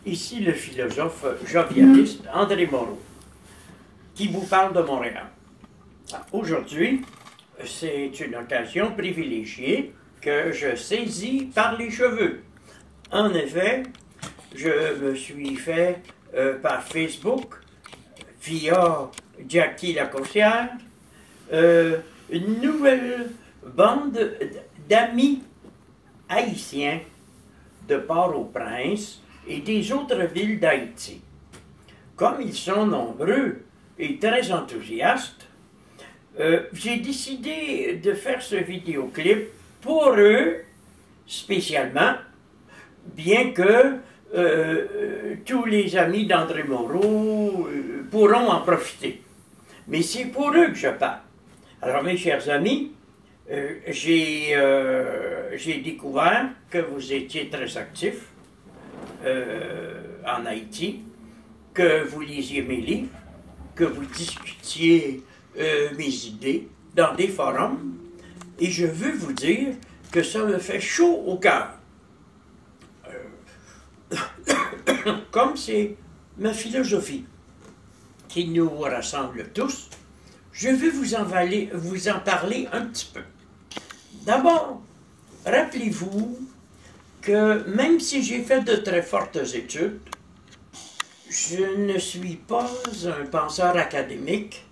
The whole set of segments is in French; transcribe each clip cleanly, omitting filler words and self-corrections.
Ici le philosophe jovialiste André Moreau, qui vous parle de Montréal. Aujourd'hui, c'est une occasion privilégiée que je saisis par les cheveux. En effet, je me suis fait par Facebook, via Jackie Lacossière, une nouvelle bande d'amis haïtiens de Port-au-Prince et des autres villes d'Haïti. Comme ils sont nombreux et très enthousiastes, j'ai décidé de faire ce vidéoclip pour eux spécialement, bien que tous les amis d'André Moreau pourront en profiter. Mais c'est pour eux que je parle. Alors mes chers amis, j'ai découvert que vous étiez très actifs en Haïti, que vous lisiez mes livres, que vous discutiez mes idées dans des forums, et je veux vous dire que ça me fait chaud au cœur. Comme c'est ma philosophie qui nous rassemble tous, je vais vous en parler un petit peu. D'abord, rappelez-vous que même si j'ai fait de très fortes études, je ne suis pas un penseur académique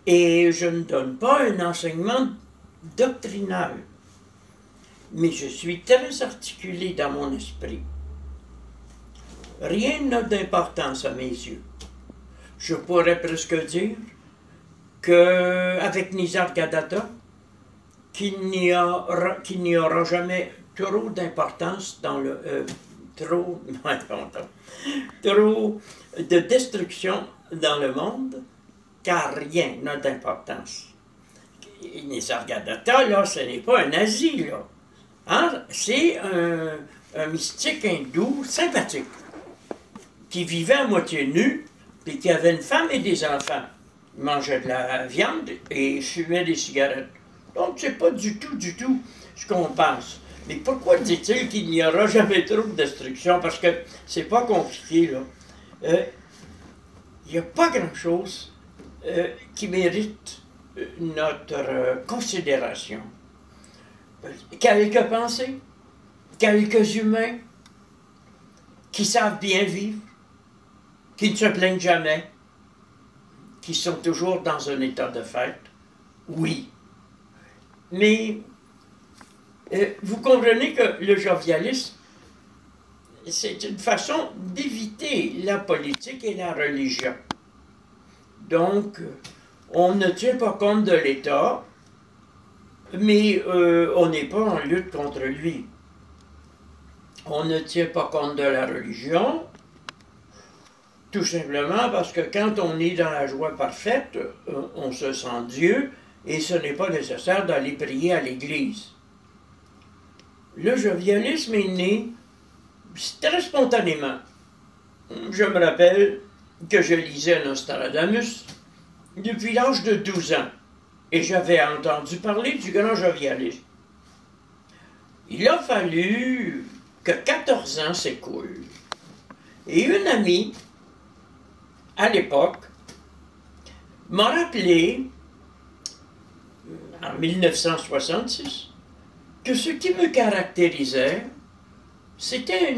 et je ne donne pas un enseignement doctrinal. Mais je suis très articulé dans mon esprit. Rien n'a d'importance à mes yeux. Je pourrais presque dire qu'avec Nisargadatta, qu'il n'y aura jamais trop d'importance dans le... trop de destruction dans le monde, car rien n'a d'importance. Nisargadatta, là, ce n'est pas un nazi, là. Hein? C'est un mystique hindou sympathique, qui vivait à moitié nu, et qui avait une femme et des enfants. Il mangeait de la viande et fumait des cigarettes. Donc, c'est pas du tout ce qu'on pense. Mais pourquoi dit-il qu'il n'y aura jamais trop de destruction? Parce que c'est pas compliqué, là. Il n'y a pas grand-chose qui mérite notre considération. Quelques pensées, quelques humains qui savent bien vivre, qui ne se plaignent jamais, qui sont toujours dans un état de fête, oui. Mais vous comprenez que le jovialisme, c'est une façon d'éviter la politique et la religion. Donc, on ne tient pas compte de l'État, mais on n'est pas en lutte contre lui. On ne tient pas compte de la religion, tout simplement parce que quand on est dans la joie parfaite, on se sent Dieu et ce n'est pas nécessaire d'aller prier à l'église. Le jovialisme est né très spontanément. Je me rappelle que je lisais Nostradamus depuis l'âge de 12 ans et j'avais entendu parler du grand jovialisme. Il a fallu que 14 ans s'écoulent et une amie à l'époque, m'a rappelé, en 1966, que ce qui me caractérisait, c'était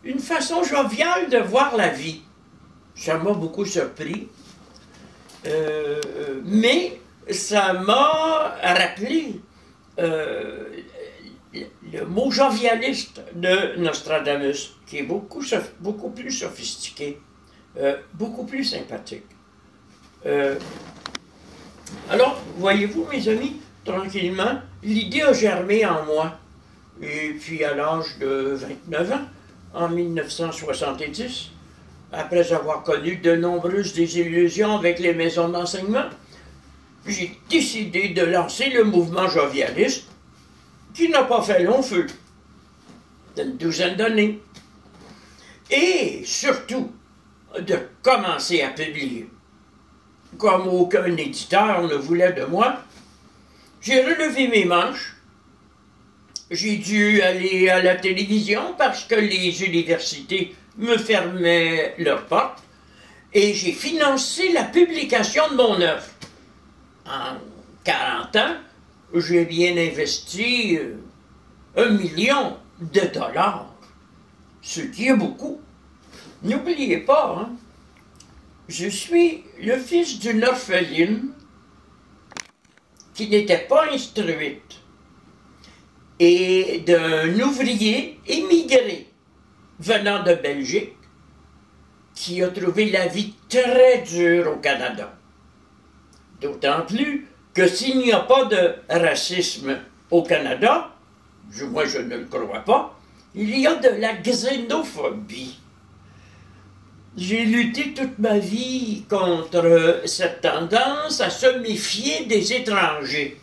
une façon joviale de voir la vie. Ça m'a beaucoup surpris, mais ça m'a rappelé le mot jovialiste de Nostradamus, qui est beaucoup plus sophistiqué. Beaucoup plus sympathique. Alors, voyez-vous, mes amis, tranquillement, l'idée a germé en moi. Et puis, à l'âge de 29 ans, en 1970, après avoir connu de nombreuses désillusions avec les maisons d'enseignement, j'ai décidé de lancer le mouvement jovialiste, qui n'a pas fait long feu, d'une douzaine d'années. Et surtout, de commencer à publier. Comme aucun éditeur ne voulait de moi, j'ai relevé mes manches j'ai dû aller à la télévision parce que les universités me fermaient leurs portes et j'ai financé la publication de mon œuvre. En 40 ans, j'ai bien investi $1 million, ce qui est beaucoup. N'oubliez pas, hein, je suis le fils d'une orpheline qui n'était pas instruite et d'un ouvrier émigré venant de Belgique qui a trouvé la vie très dure au Canada. D'autant plus que s'il n'y a pas de racisme au Canada, du moins je ne le crois pas, il y a de la xénophobie. J'ai lutté toute ma vie contre cette tendance à se méfier des étrangers.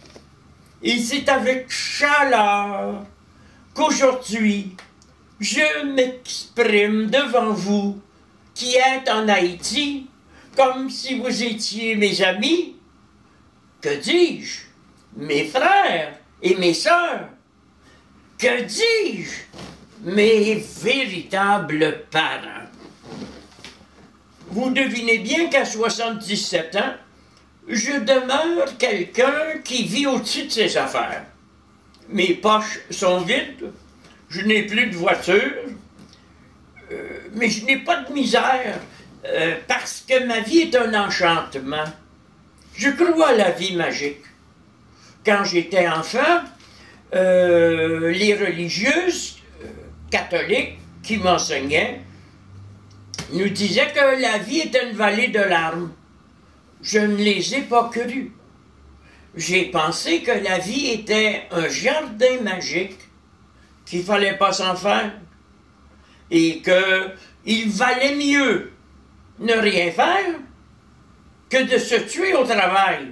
Et c'est avec chaleur qu'aujourd'hui, je m'exprime devant vous qui êtes en Haïti comme si vous étiez mes amis. Que dis-je? Mes frères et mes sœurs. Que dis-je? Mes véritables parents. Vous devinez bien qu'à 77 ans, je demeure quelqu'un qui vit au-dessus de ses affaires. Mes poches sont vides, je n'ai plus de voiture, mais je n'ai pas de misère, parce que ma vie est un enchantement. Je crois à la vie magique. Quand j'étais enfant, les religieuses catholiques qui m'enseignaient nous disaient que la vie était une vallée de larmes. Je ne les ai pas crus. J'ai pensé que la vie était un jardin magique, qu'il ne fallait pas s'en faire, et qu'il valait mieux ne rien faire que de se tuer au travail.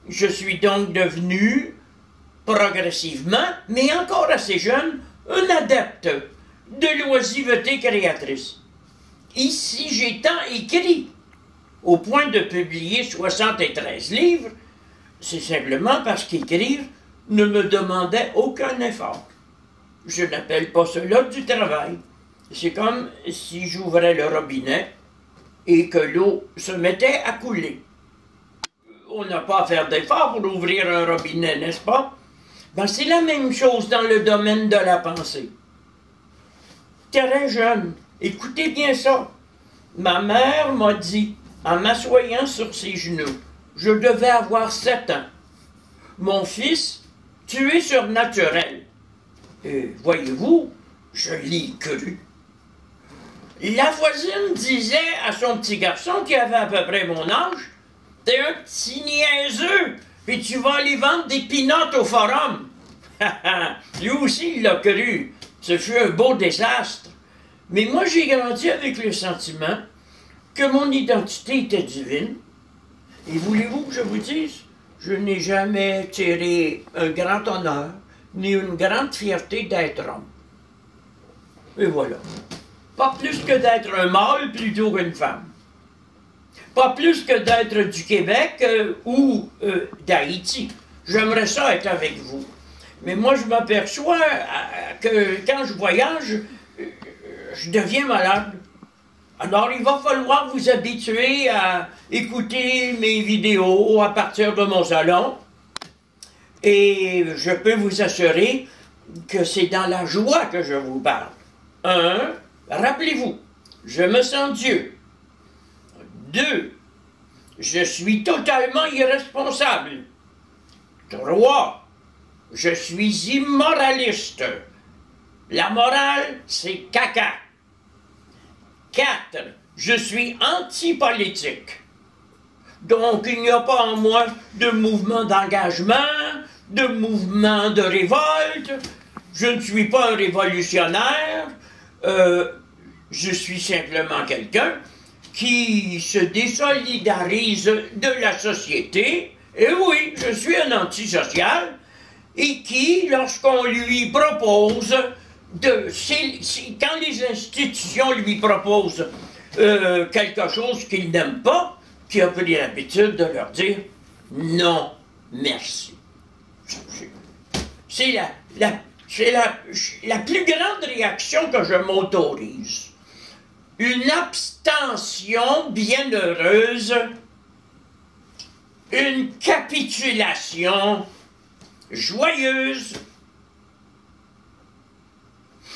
Je suis donc devenu, progressivement, mais encore assez jeune, un adepte de l'oisiveté créatrice. Ici, j'ai tant écrit, au point de publier 73 livres, c'est simplement parce qu'écrire ne me demandait aucun effort. Je n'appelle pas cela du travail. C'est comme si j'ouvrais le robinet et que l'eau se mettait à couler. On n'a pas à faire d'effort pour ouvrir un robinet, n'est-ce pas? Ben, c'est la même chose dans le domaine de la pensée. Très jeune, écoutez bien ça. Ma mère m'a dit, en m'assoyant sur ses genoux, je devais avoir 7 ans. Mon fils, tu es surnaturel. Et voyez-vous, je l'ai cru. La voisine disait à son petit garçon qui avait à peu près mon âge, « T'es un petit niaiseux, puis tu vas aller vendre des pinottes au forum. » Lui aussi, il l'a cru. Ce fut un beau désastre. Mais moi, j'ai grandi avec le sentiment que mon identité était divine. Et voulez-vous que je vous dise, je n'ai jamais tiré un grand honneur, ni une grande fierté d'être homme. Et voilà. Pas plus que d'être un mâle plutôt qu'une femme. Pas plus que d'être du Québec ou d'Haïti. J'aimerais ça être avec vous. Mais moi, je m'aperçois que quand je voyage, je deviens malade. Alors, il va falloir vous habituer à écouter mes vidéos à partir de mon salon. Et je peux vous assurer que c'est dans la joie que je vous parle. 1. Rappelez-vous, je me sens Dieu. 2. Je suis totalement irresponsable. 3. Je suis immoraliste. La morale, c'est caca. 4. Je suis anti-politique. Donc, il n'y a pas en moi de mouvement d'engagement, de mouvement de révolte. Je ne suis pas un révolutionnaire. Je suis simplement quelqu'un qui se désolidarise de la société. Et oui, je suis un antisocial. Et qui, lorsqu'on lui propose quand les institutions lui proposent quelque chose qu'il n'aime pas, qui a pris l'habitude de leur dire « non, merci ». C'est c'est la plus grande réaction que je m'autorise. Une abstention bienheureuse, une capitulation joyeuse,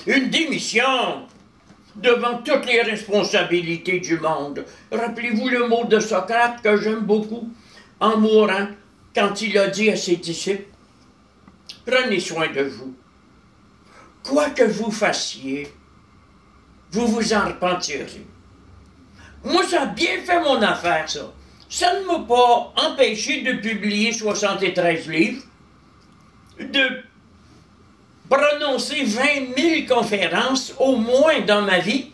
une démission devant toutes les responsabilités du monde. Rappelez-vous le mot de Socrate que j'aime beaucoup en mourant, quand il a dit à ses disciples, « Prenez soin de vous. Quoi que vous fassiez, vous vous en repentirez. » Moi, ça a bien fait mon affaire, ça. Ça ne m'a pas empêché de publier 73 livres, de prononcer 20 000 conférences, au moins dans ma vie,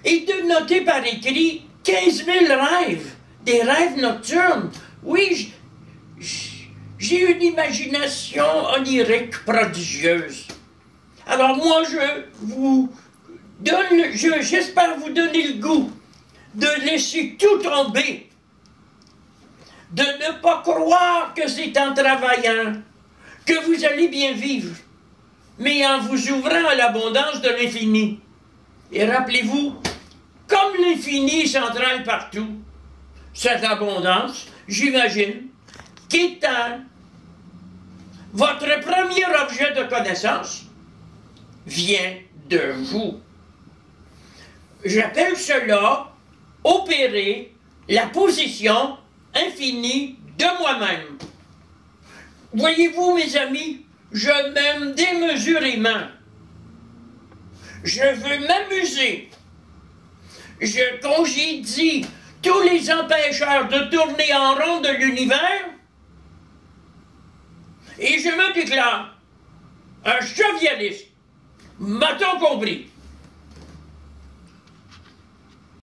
et de noter par écrit 15 000 rêves, des rêves nocturnes. Oui, j'ai une imagination onirique prodigieuse. Alors moi, j'espère vous donner le goût de laisser tout tomber, de ne pas croire que c'est en travaillant que vous allez bien vivre, mais en vous ouvrant à l'abondance de l'infini. Et rappelez-vous, comme l'infini est central partout, cette abondance, j'imagine, qu'étant votre premier objet de connaissance, vient de vous. J'appelle cela opérer la position infinie de moi-même. Voyez-vous, mes amis, je m'aime démesurément. Je veux m'amuser. Je congédie tous les empêcheurs de tourner en rond de l'univers et je me déclare un jovialiste. M'a-t-on compris?